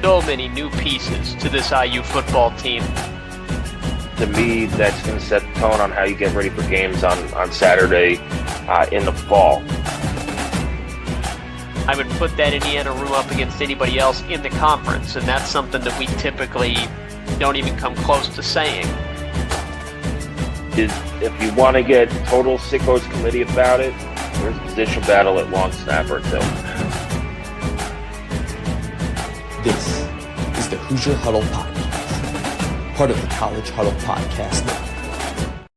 so many new pieces to this IU football team. To me, that's going to set the tone on how you get ready for games on Saturday in the fall. I would put that Indiana room up against anybody else in the conference, and that's something that we typically don't even come close to saying. If you want to get total sickos committee about it, there's a position battle at long snapper too. This is the Hoosier Huddle Podcast, part of the College Huddle Podcast Network.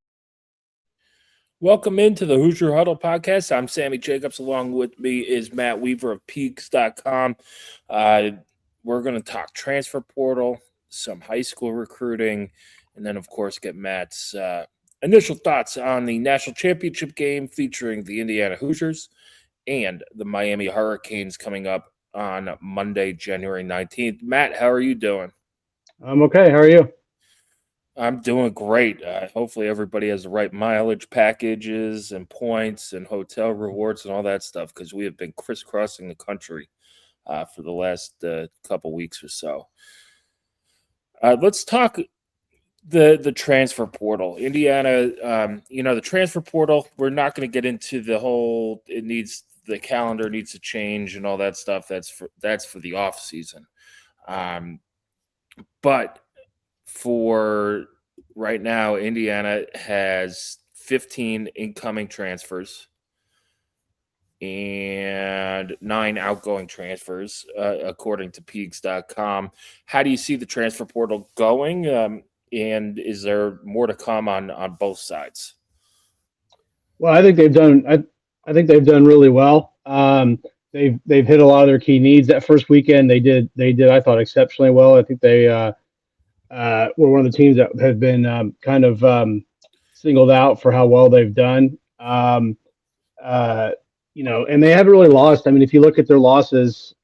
Welcome into the Hoosier Huddle Podcast. I'm Sammy Jacobs. Along with me is Matt Weaver of Peaks.com. We're going to talk transfer portal, some high school recruiting, and then, of course, get Matt's initial thoughts on the national championship game featuring the Indiana Hoosiers and the Miami Hurricanes coming up on Monday, January 19th. Matt, how are you doing? I'm okay. How are you? I'm doing great. Hopefully everybody has the right mileage packages and points and hotel rewards and all that stuff, because we have been crisscrossing the country for the last couple weeks or so. Let's talk the transfer portal. Indiana, the transfer portal, we're not going to get into the whole the calendar needs to change and all that stuff. That's for the off season. But for right now, Indiana has 15 incoming transfers and 9 outgoing transfers, according to Peaks.com. How do you see the transfer portal going? And is there more to come on both sides? Well, I think they've done really well. They've hit a lot of their key needs. That first weekend they did I thought exceptionally well. I think they were one of the teams that have been kind of singled out for how well they've done. And they haven't really lost. I mean, if you look at their losses,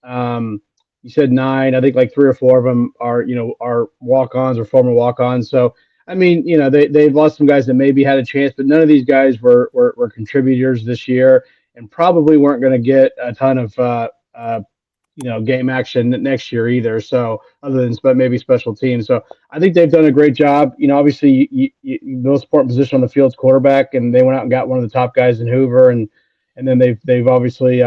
you said 9. I think like 3 or 4 of them are walk-ons or former walk-ons. So, I mean, they've lost some guys that maybe had a chance, but none of these guys were contributors this year and probably weren't going to get a ton of game action next year either. So other than maybe special teams. So I think they've done a great job. Obviously the most important position on the field is quarterback, and they went out and got one of the top guys in Hoover, and then they've obviously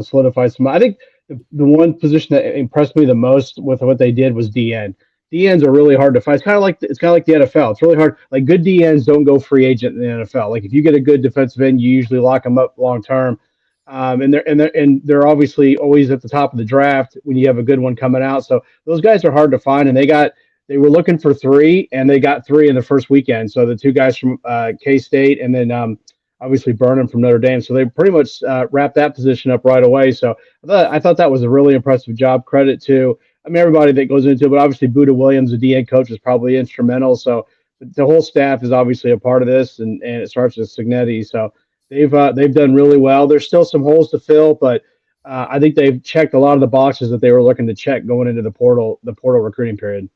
solidified some. I think the one position that impressed me the most with what they did was DN. DNs are really hard to find. It's kind of like the NFL. It's really hard. Like, good DNs don't go free agent in the NFL. Like, if you get a good defensive end, you usually lock them up long term. And they're obviously always at the top of the draft when you have a good one coming out. So those guys are hard to find, and they were looking for 3, and they got 3 in the first weekend. So the 2 guys from K-State, and then obviously Burnham from Notre Dame. So they pretty much wrapped that position up right away. So I thought that was a really impressive job. Credit to everybody that goes into it, but obviously Buda Williams, the DN coach, is probably instrumental. So the whole staff is obviously a part of this, and it starts with Signetti. So they've done really well. There's still some holes to fill, but I think they've checked a lot of the boxes that they were looking to check going into the portal recruiting period.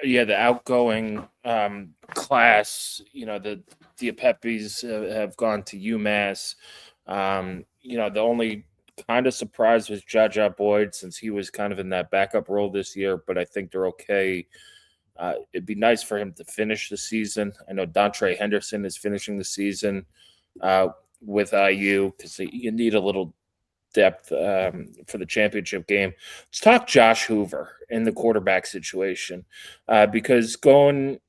Yeah, the outgoing class, the Diapepes have gone to UMass. The only kind of surprise was Jaja Boyd, since he was kind of in that backup role this year, but I think they're okay. It'd be nice for him to finish the season. I know Dontre Henderson is finishing the season with IU because you need a little depth for the championship game. Let's talk Josh Hoover in the quarterback situation, because going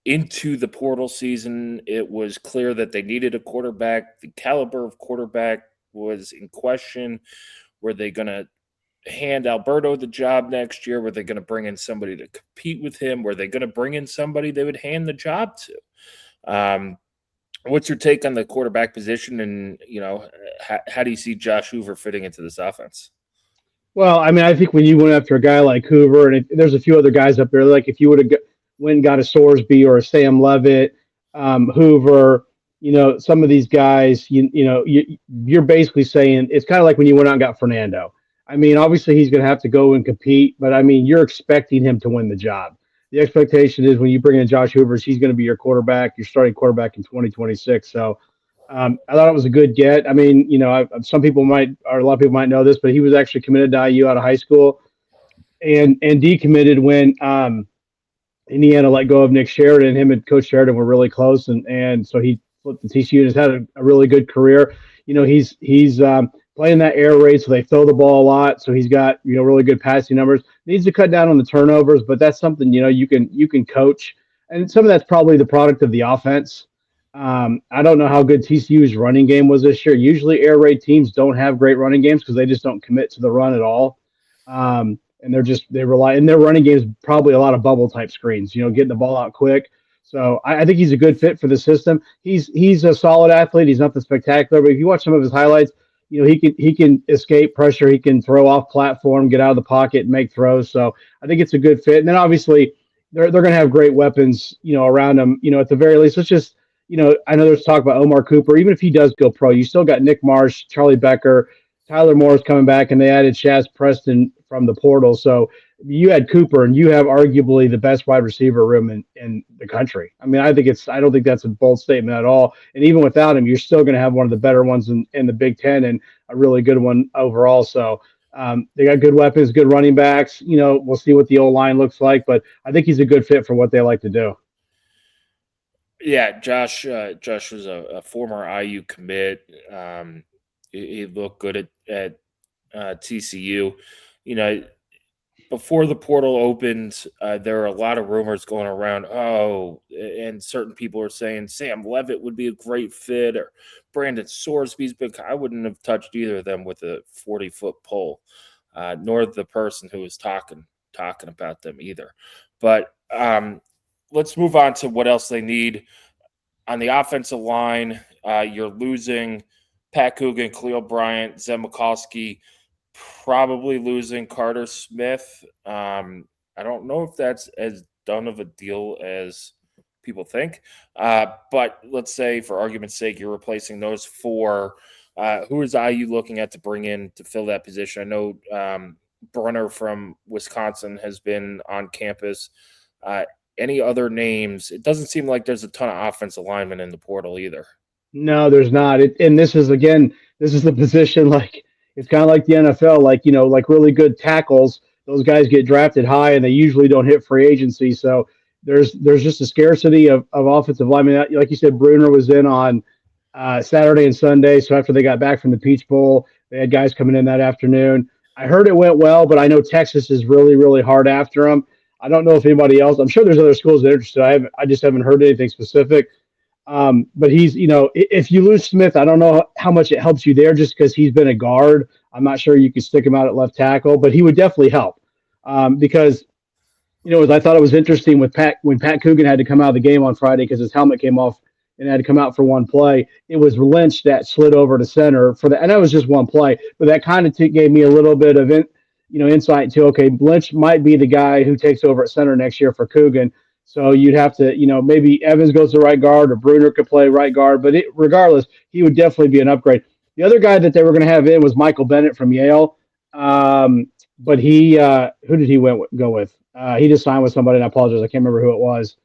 into the portal season, it was clear that they needed a quarterback. The caliber of quarterback was in question. Were they going to hand Alberto the job next year? Were they going to bring in somebody to compete with him? Were they going to bring in somebody they would hand the job to? What's your take on the quarterback position, and how do you see Josh Hoover fitting into this offense? Well, I mean, I think when you went after a guy like Hoover, and there's a few other guys up there, like if you would have went and got a Sorsby or a Sam Levitt, Hoover, some of these guys, you're basically saying it's kind of like when you went out and got Fernando. I mean, obviously he's going to have to go and compete, but I mean, you're expecting him to win the job. The expectation is when you bring in Josh Hoover, he's going to be your quarterback, your starting quarterback in 2026. So I thought it was a good get. I mean, some people might, or a lot of people might know this, but he was actually committed to IU out of high school and decommitted when Indiana let go of Nick Sheridan. Him and Coach Sheridan were really close, and so he flipped to TCU and has had a really good career. He's playing that air raid, so they throw the ball a lot. So he's got really good passing numbers. Needs to cut down on the turnovers, but that's something you can coach, and some of that's probably the product of the offense. I don't know how good TCU's running game was this year. Usually, air raid teams don't have great running games because they just don't commit to the run at all. And they rely in their running games probably a lot of bubble type screens, getting the ball out quick. So I think he's a good fit for the system. He's a solid athlete. He's nothing spectacular, but if you watch some of his highlights, he can escape pressure. He can throw off platform, get out of the pocket, and make throws. So I think it's a good fit. And then obviously they're going to have great weapons, around them. At the very least, let's just I know there's talk about Omar Cooper. Even if he does go pro, you still got Nick Marsh, Charlie Becker, Tyler Moore's coming back, and they added Shaz Preston from the portal. So you had Cooper, and you have arguably the best wide receiver room in the country. I mean, I don't think that's a bold statement at all. And even without him, you're still going to have one of the better ones in the Big Ten and a really good one overall. So they got good weapons, good running backs. We'll see what the O line looks like, but I think he's a good fit for what they like to do. Yeah, Josh was a former IU commit. He looked good at TCU. Before the portal opened, there were a lot of rumors going around. And certain people are saying Sam Levitt would be a great fit, or Brandon Sorsby's big. I wouldn't have touched either of them with a 40-foot pole, nor the person who was talking about them either. But let's move on to what else they need. On the offensive line, you're losing Pat Coogan, Khalil Bryant, Zeb McCoskey, probably losing Carter Smith. I don't know if that's as done of a deal as people think. But let's say, for argument's sake, you're replacing those four. Who is IU looking at to bring in to fill that position? I know Brunner from Wisconsin has been on campus. Any other names? It doesn't seem like there's a ton of offensive linemen in the portal either. No, there's not. And this is the position like it's kind of like the NFL, like really good tackles. Those guys get drafted high and they usually don't hit free agency. So there's just a scarcity of offensive linemen. Like you said, Bruner was in on Saturday and Sunday. So after they got back from the Peach Bowl, they had guys coming in that afternoon. I heard it went well, but I know Texas is really, really hard after them. I don't know if anybody else. I'm sure there's other schools that are interested. I just haven't heard anything specific. But he's, if you lose Smith, I don't know how much it helps you there just because he's been a guard. I'm not sure you could stick him out at left tackle, but he would definitely help because, I thought it was interesting when Pat Coogan had to come out of the game on Friday because his helmet came off and had to come out for one play. It was Lynch that slid over to center for that. And that was just one play, but that kind of gave me a little bit of insight into, okay, Lynch might be the guy who takes over at center next year for Coogan. So you'd have to, maybe Evans goes to right guard or Bruner could play right guard, but regardless, he would definitely be an upgrade. The other guy that they were going to have in was Michael Bennett from Yale. But he, who did he go with? He just signed with somebody, and I apologize. I can't remember who it was.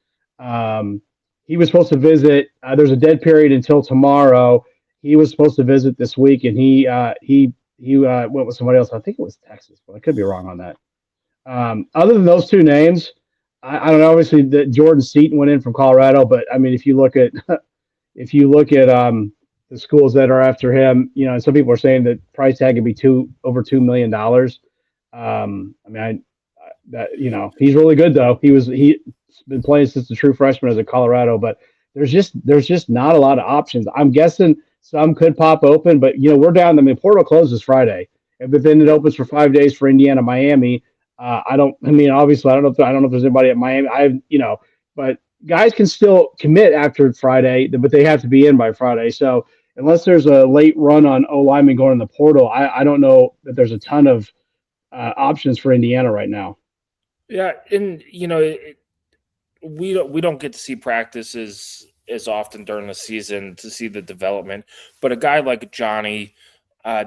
He was supposed to visit. There's a dead period until tomorrow. He was supposed to visit this week, and he went with somebody else. I think it was Texas, but I could be wrong on that. Other than those two names, I don't know. Obviously, that Jordan Seaton went in from Colorado, but I mean, if you look at the schools that are after him, and some people are saying that price tag could be over $2 million. He's really good though. He's been playing since the true freshman as a Colorado, but there's just not a lot of options. I'm guessing some could pop open, but we're down. I mean, portal closes Friday, but then it opens for 5 days for Indiana, Miami. Obviously, I don't know if there's anybody at Miami. But guys can still commit after Friday, but they have to be in by Friday. So unless there's a late run on O lineman going in the portal, I don't know that there's a ton of options for Indiana right now. Yeah, and we don't get to see practices as often during the season to see the development, but a guy like Johnny.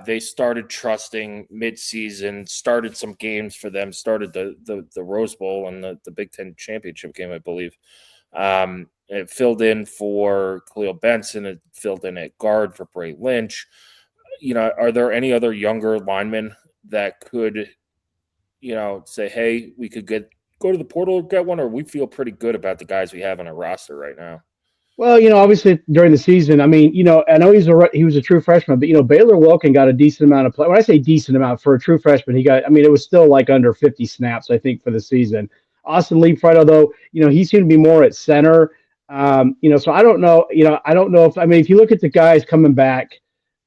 They started trusting mid-season, started some games for them, started the Rose Bowl and the Big Ten championship game, I believe. It filled in for Khalil Benson. It filled in at guard for Bray Lynch. Are there any other younger linemen that could, say, hey, we could go to the portal and get one, or we feel pretty good about the guys we have on our roster right now? Well, obviously during the season, I mean, I know he was a true freshman, but Baylor Wilkin got a decent amount of play. When I say decent amount for a true freshman, it was still like under 50 snaps, I think, for the season. Austin Leapfried, though, he seemed to be more at center. So I don't know, I don't know if you look at the guys coming back,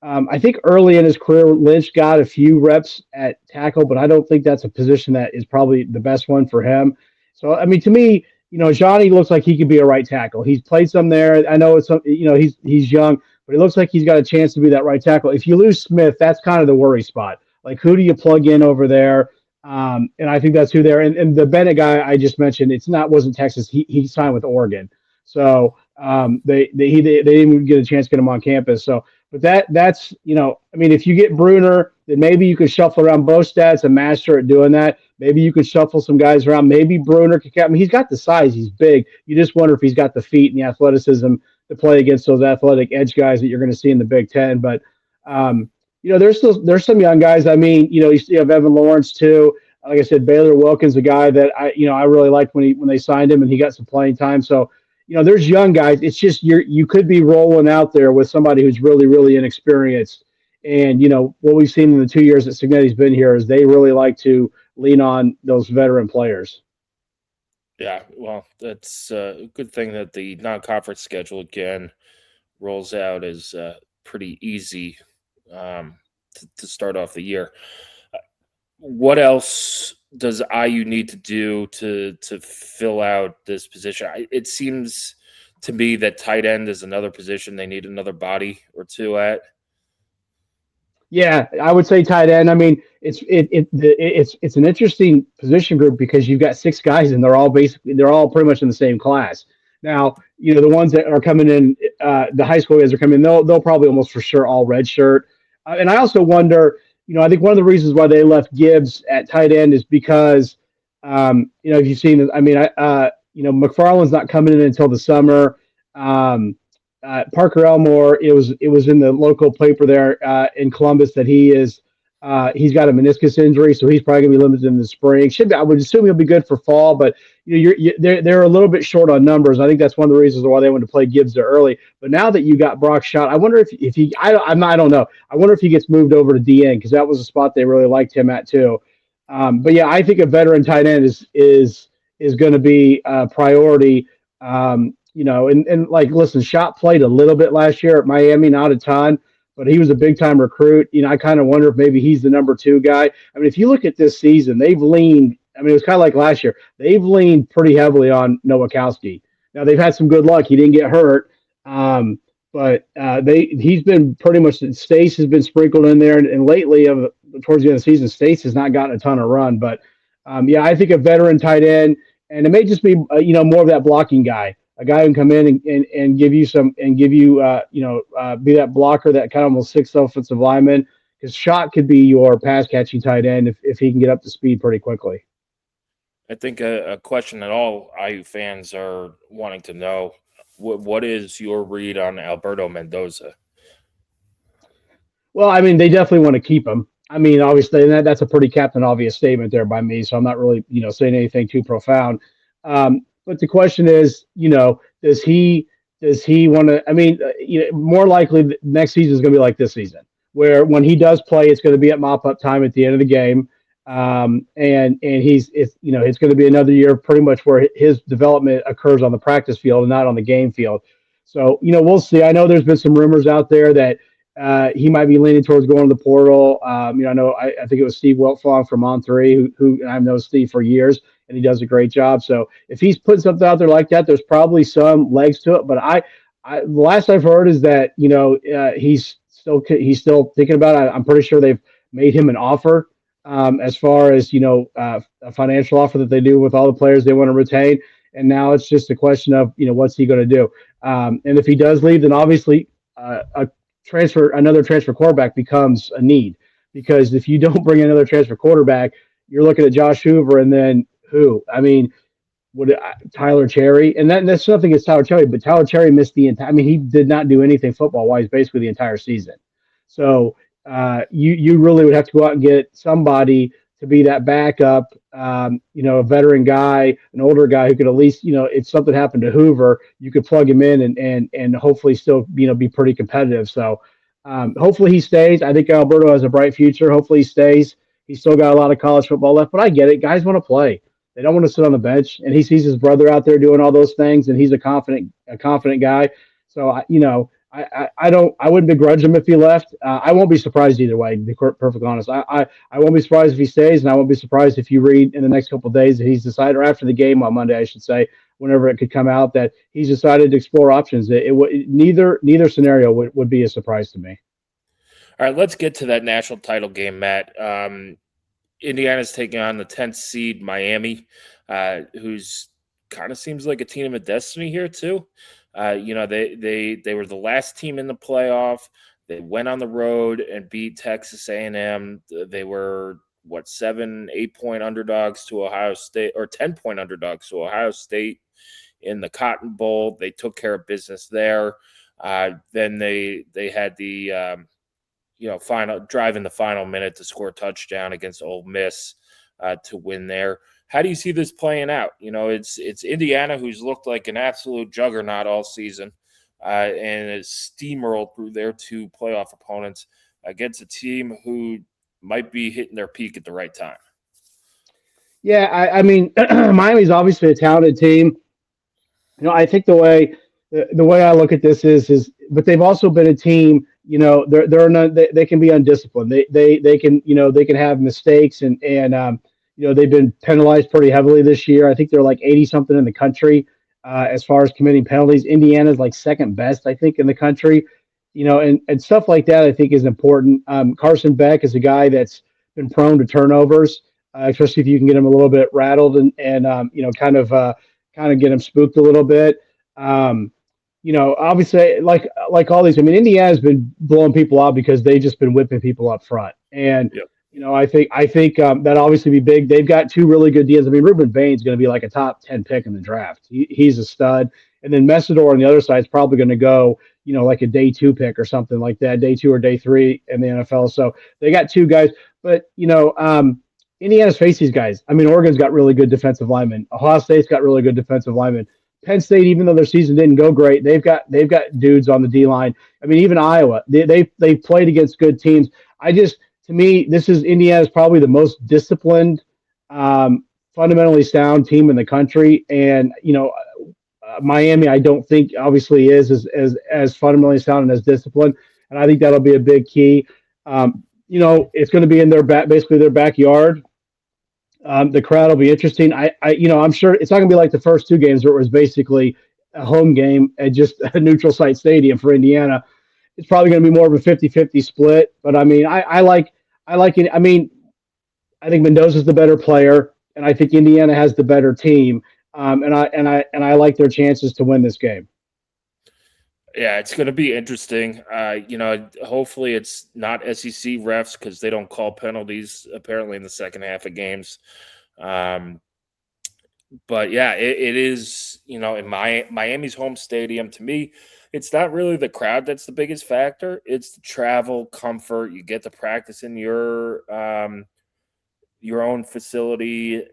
I think early in his career, Lynch got a few reps at tackle, but I don't think that's a position that is probably the best one for him. So, I mean, to me, Johnny looks like he could be a right tackle. He's played some there. I know he's young, but it looks like he's got a chance to be that right tackle. If you lose Smith, that's kind of the worry spot. Like, who do you plug in over there? And I think that's who there. And the Bennett guy I just mentioned, wasn't Texas. He signed with Oregon, so they didn't even get a chance to get him on campus. So, but that's if you get Bruner, then maybe you could shuffle around both stats and master at doing that. Maybe you could shuffle some guys around. Maybe Bruner could. He's got the size. He's big. You just wonder if he's got the feet and the athleticism to play against those athletic edge guys that you're going to see in the Big Ten. But there's some young guys. I mean, you have Evan Lawrence too. Like I said, Baylor Wilkins, a guy that I really liked when they signed him and he got some playing time. So there's young guys. It's just you could be rolling out there with somebody who's really, really inexperienced. And what we've seen in the 2 years that Cignetti's been here is they really like to lean on those veteran players. Yeah, well, that's a good thing that the non-conference schedule again rolls out as pretty easy to start off the year. What else does IU need to do to fill out this position? It seems to me that tight end is another position they need another body or two at. Yeah, I would say tight end. I mean, it's an interesting position group because you've got 6 guys and they're all pretty much in the same class. Now, the ones that are coming in, the high school guys are coming in, they'll probably almost for sure all redshirt. And I also wonder, I think one of the reasons why they left Gibbs at tight end is because, if you've seen, McFarland's not coming in until the summer. Parker Elmore, it was in the local paper there in Columbus that he's got a meniscus injury, so he's probably gonna be limited in the spring. I would assume he'll be good for fall, but they're a little bit short on numbers. I think that's one of the reasons why they wanted to play Gibbs there early. But now that you got Brock Schott, I wonder if he I don't know. I wonder if he gets moved over to DN because that was a spot they really liked him at too. But yeah, I think a veteran tight end is going to be a priority. And like, listen, Schott played a little bit last year at Miami, not a ton, but he was a big time recruit. I kind of wonder if maybe he's the number 2 guy. I mean, if you look at this season, they've leaned. I mean, it was kind of like last year. They've leaned pretty heavily on Nowakowski. Now they've had some good luck. He didn't get hurt, but he's been pretty much. Stace has been sprinkled in there, and lately, towards the end of the season, Stace has not gotten a ton of run. But yeah, I think a veteran tight end, and it may just be more of that blocking guy. A guy who can come in and give you be that blocker, that kind of almost 6th offensive lineman. Because Schott could be your pass catching tight end if he can get up to speed pretty quickly. I think a question that all IU fans are wanting to know: what is your read on Alberto Mendoza? Well, I mean, they definitely want to keep him. I mean, obviously, that's a pretty Captain Obvious statement there by me, so I'm not really saying anything too profound. But the question is, does he want to? I mean, more likely next season is going to be like this season, where when he does play, it's going to be at mop-up time at the end of the game, and it's going to be another year pretty much where his development occurs on the practice field and not on the game field. So we'll see. I know there's been some rumors out there that he might be leaning towards going to the portal. I think it was Steve Wiltfong from On3 who I've known Steve for years, and he does a great job. So if he's putting something out there like that, there's probably some legs to it. But the last I've heard is that he's still thinking about it. I'm pretty sure they've made him an offer as far as a financial offer that they do with all the players they want to retain. And now it's just a question of what's he going to do. And if he does leave, then obviously another transfer quarterback becomes a need, because if you don't bring another transfer quarterback, you're looking at Josh Hoover and then who? I mean, Tyler Cherry, and that's nothing against Tyler Cherry, but Tyler Cherry missed the entire. I mean, he did not do anything football wise basically the entire season. So you really would have to go out and get somebody to be that backup. A veteran guy, an older guy who could at least, if something happened to Hoover, you could plug him in and hopefully still be pretty competitive. So hopefully he stays. I think Alberto has a bright future. Hopefully he stays. He's still got a lot of college football left, but I get it. Guys want to play. They don't want to sit on the bench, and he sees his brother out there doing all those things, and he's a confident guy. So I wouldn't begrudge him if he left. I won't be surprised either way. To be perfectly honest, I won't be surprised if he stays, and I won't be surprised if you read in the next couple of days that he's decided, or after the game on Monday, I should say, whenever it could come out, that he's decided to explore options. Neither scenario would be a surprise to me. All right, let's get to that national title game, Matt. Indiana's taking on the 10th seed Miami, who's kind of seems like a team of destiny here too. They were the last team in the playoff. They went on the road and beat Texas A&M. They were 7-8 point underdogs to Ohio State, or 10-point underdogs to Ohio State in the Cotton Bowl. They took care of business there. Then they had the final drive in the final minute to score a touchdown against Ole Miss to win there. How do you see this playing out? It's Indiana, who's looked like an absolute juggernaut all season, and has steamrolled through their two playoff opponents against a team who might be hitting their peak at the right time. Yeah, I mean, Miami's obviously a talented team. I think the way I look at this is, but they've also been a team. They're not, they can be undisciplined. They can have mistakes and they've been penalized pretty heavily this year. I think they're like 80 something in the country as far as committing penalties. Indiana's like second best, I think, in the country. And stuff like that I think is important. Carson Beck is a guy that's been prone to turnovers, especially if you can get him a little bit rattled and kind of get him spooked a little bit. Obviously, like all these, I mean, Indiana's been blowing people out because they've just been whipping people up front. And, yep. I think that obviously be big. They've got two really good deals. I mean, Ruben Bain's going to be like a top 10 pick in the draft. He's a stud. And then Messidor on the other side is probably going to go, like a day 2 pick or something like that, day 2 or day 3 in the NFL. So they got two guys. But, Indiana's faced these guys. I mean, Oregon's got really good defensive linemen. Ohio State's got really good defensive linemen. Penn State, even though their season didn't go great, they've got dudes on the D line. I mean, even Iowa, they played against good teams. To me, this is Indiana's probably the most disciplined, fundamentally sound team in the country. And Miami, I don't think obviously is as fundamentally sound and as disciplined. And I think that'll be a big key. It's going to be in basically their backyard. The crowd will be interesting. I'm sure it's not going to be like the first two games where it was basically a home game at just a neutral site stadium for Indiana. It's probably going to be more of a 50-50 split. But I mean, I like it. I mean, I think Mendoza's the better player, and I think Indiana has the better team. And I like their chances to win this game. Yeah, it's going to be interesting. Hopefully it's not SEC refs because they don't call penalties apparently in the second half of games. But yeah, it is, in Miami's home stadium. To me, it's not really the crowd that's the biggest factor. It's the travel, comfort. You get to practice in your own facility,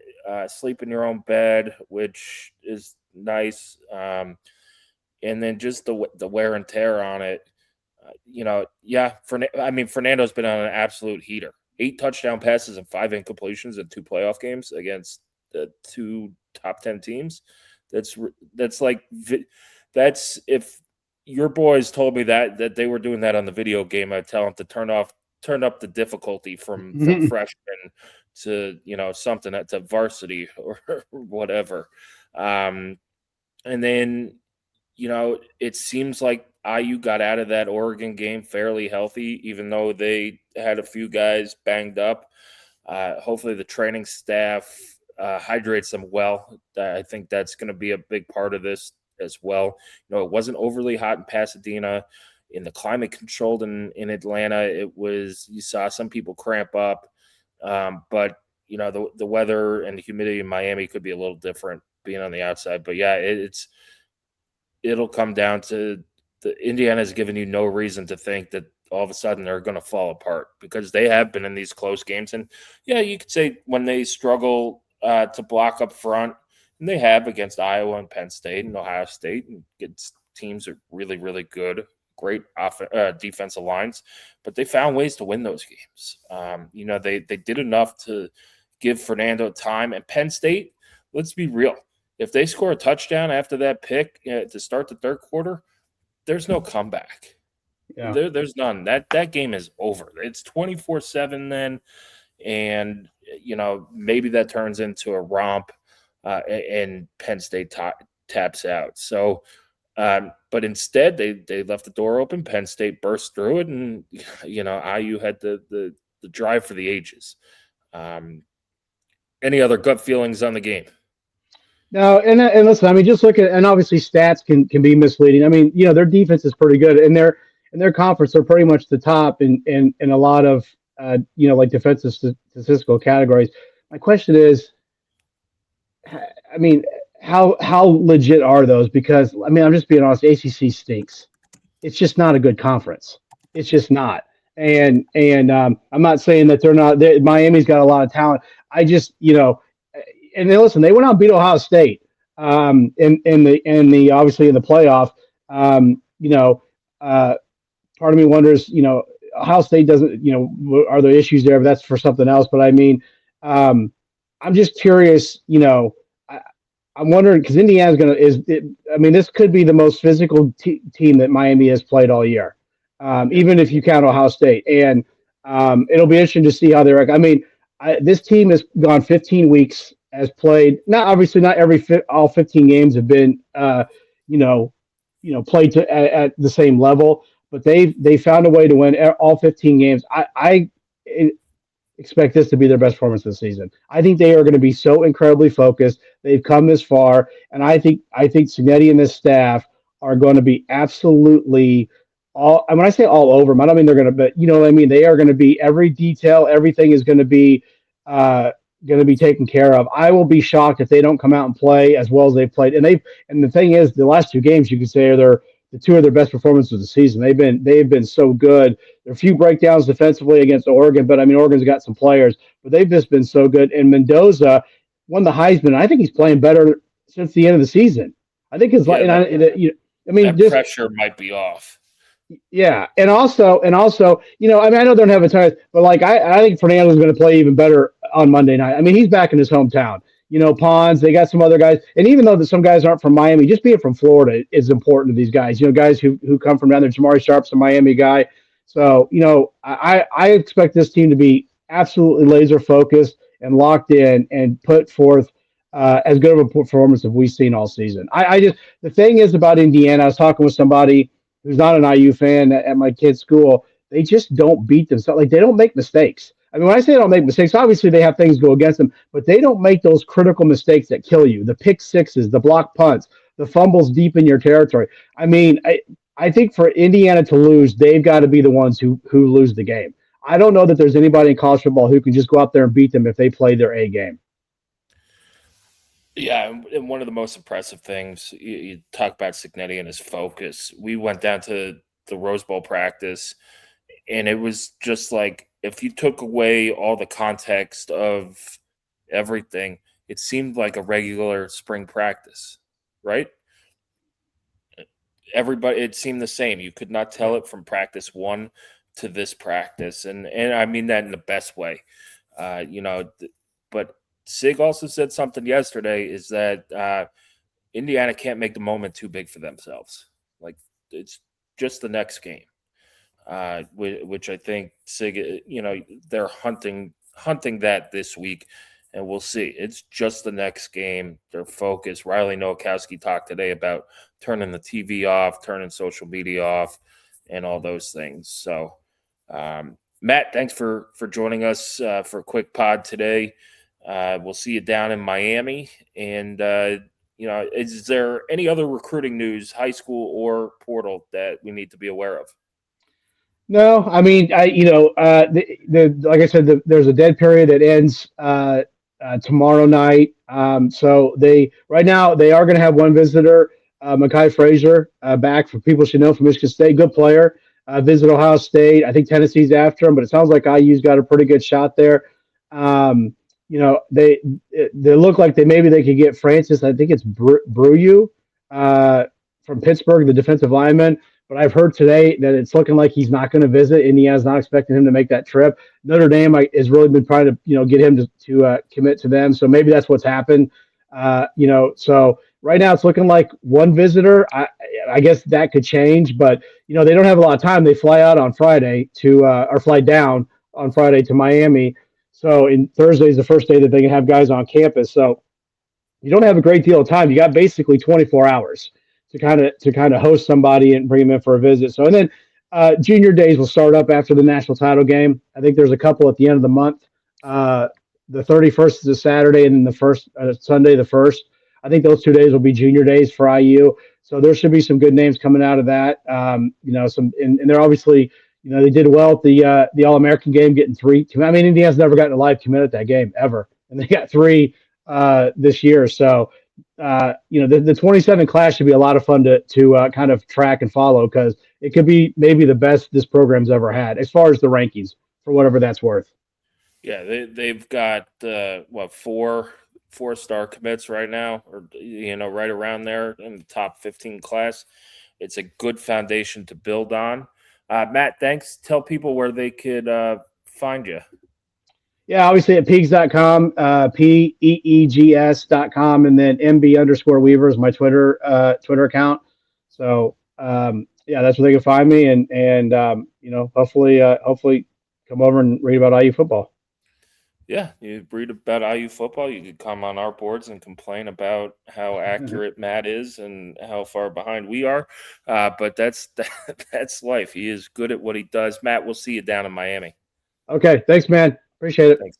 sleep in your own bed, which is nice. And then just the wear and tear on it, Fernando's been on an absolute heater. 8 touchdown passes and 5 incompletions in 2 playoff games against the 2 top 10 teams. That's if your boys told me that they were doing that on the video game, I'd tell them to turn up the difficulty from freshman to something to varsity or whatever. And then it seems like IU got out of that Oregon game fairly healthy, even though they had a few guys banged up. Hopefully the training staff hydrates them well. I think that's going to be a big part of this as well. It wasn't overly hot in Pasadena. In the climate controlled in Atlanta, you saw some people cramp up. But the weather and the humidity in Miami could be a little different. being on the outside. But yeah, it'll come down to Indiana's given you no reason to think that all of a sudden they're going to fall apart, because they have been in these close games. And yeah, you could say when they struggle to block up front, and they have against Iowa and Penn State and Ohio State, and against teams are really, really good, great defensive lines, but they found ways to win those games. They did enough to give Fernando time. And Penn State, let's be real, if they score a touchdown after that pick to start the third quarter, there's no comeback. Yeah. There's none. That game is over. It's 24-7 then, and maybe that turns into a romp, and Penn State taps out. So, but instead they left the door open. Penn State burst through it, and IU had the drive for the ages. Any other gut feelings on the game? No, and listen, I mean, just look at, and obviously stats can be misleading. I mean, their defense is pretty good, and their conference are pretty much the top in a lot of like defensive statistical categories. My question is, I mean, how legit are those? Because I mean, I'm just being honest, ACC stinks. It's just not a good conference. It's just not. And I'm not saying that they're not. Miami's got a lot of talent. I just and then listen, they went out and beat Ohio State in the obviously in the playoff. Part of me wonders, Ohio State doesn't, are there issues there? But that's for something else. But I mean, I'm just curious. I'm wondering because Indiana's this could be the most physical team that Miami has played all year, even if you count Ohio State. And it'll be interesting to see how they're. I mean, this team has gone 15 weeks. Has played not all 15 games have been played at the same level, but they found a way to win all 15 games. I expect this to be their best performance of the season. I think they are going to be so incredibly focused. They've come this far, and I think Signetti and this staff are going to be absolutely all. And when I say all over them, I don't mean they're going to, but you know what I mean. They are going to be every detail. Everything is going to be taken care of. I will be shocked if they don't come out and play as well as they've played. And the thing is, the last two games you could say are the two of their best performances of the season. They've been so good. There are a few breakdowns defensively against Oregon, but I mean Oregon's got some players, but they've just been so good. And Mendoza won the Heisman. I think he's playing better since the end of the season. I think it's that pressure might be off. Yeah, and also, I mean, I know they don't have a ton, but like I think Fernando's going to play even better on Monday night. I mean, he's back in his hometown. Pons, they got some other guys, and even though some guys aren't from Miami, just being from Florida is important to these guys. Guys who come from down there. Jamari Sharp's a Miami guy, so I expect this team to be absolutely laser focused and locked in and put forth as good of a performance as we've seen all season. The thing is about Indiana, I was talking with somebody who's not an IU fan at my kid's school. They just don't beat themselves. Like, they don't make mistakes. I mean, when I say they don't make mistakes, obviously they have things go against them, but they don't make those critical mistakes that kill you. The pick sixes, the block punts, the fumbles deep in your territory. I mean, I think for Indiana to lose, they've got to be the ones who lose the game. I don't know that there's anybody in college football who can just go out there and beat them if they play their A game. Yeah, and one of the most impressive things, you talk about Signetti and his focus. We went down to the Rose Bowl practice, and it was just like, if you took away all the context of everything, it seemed like a regular spring practice, right? Everybody, it seemed the same. You could not tell it from practice one to this practice, and I mean that in the best way. But Sig also said something yesterday, is that Indiana can't make the moment too big for themselves. Like, it's just the next game, which I think Sig, they're hunting that this week, and we'll see. It's just the next game. They're focused. Riley Nowakowski talked today about turning the TV off, turning social media off, and all those things. So, Matt, thanks for joining us for a quick pod today. We'll see you down in Miami. And, is there any other recruiting news, high school or portal, that we need to be aware of? No, I mean, like I said, there's a dead period that ends tomorrow night. So right now they are going to have one visitor, Mekhi Frazier, back for people should know from Michigan State, good player. Visit Ohio State. I think Tennessee's after him, but it sounds like IU's got a pretty good shot there. Um, they look like maybe they could get Francis. I think it's Brew from Pittsburgh, the defensive lineman. But I've heard today that it's looking like he's not going to visit. Indiana's not expecting him to make that trip. Notre Dame has really been trying to get him to commit to them. So maybe that's what's happened. So right now it's looking like one visitor. I guess that could change, but they don't have a lot of time. They fly out on Friday or fly down on Friday to Miami. So Thursday is the first day that they can have guys on campus. So you don't have a great deal of time. You got basically 24 hours to kind of host somebody and bring them in for a visit. So and then junior days will start up after the national title game. I think there's a couple at the end of the month. The 31st is a Saturday, and then the first Sunday, the 1st. I think those 2 days will be junior days for IU. So there should be some good names coming out of that. And they're obviously, they did well at the All-American game, getting 3. I mean, Indiana's never gotten a live commit at that game ever, and they got 3 this year. So, the 27 class should be a lot of fun to kind of track and follow, because it could be maybe the best this program's ever had as far as the rankings, for whatever that's worth. Yeah, they've got 4-star commits right now, or right around there in the top 15 class. It's a good foundation to build on. Matt, thanks. Tell people where they could find you. Yeah, obviously at Peegs.com, PEEGS.com, and then MB_Weaver is my Twitter account. So that's where they can find me, and hopefully come over and read about IU football. Yeah, you read about IU football. You could come on our boards and complain about how accurate Matt is and how far behind we are. But that's life. He is good at what he does. Matt, we'll see you down in Miami. Okay, thanks, man. Appreciate it. Thanks.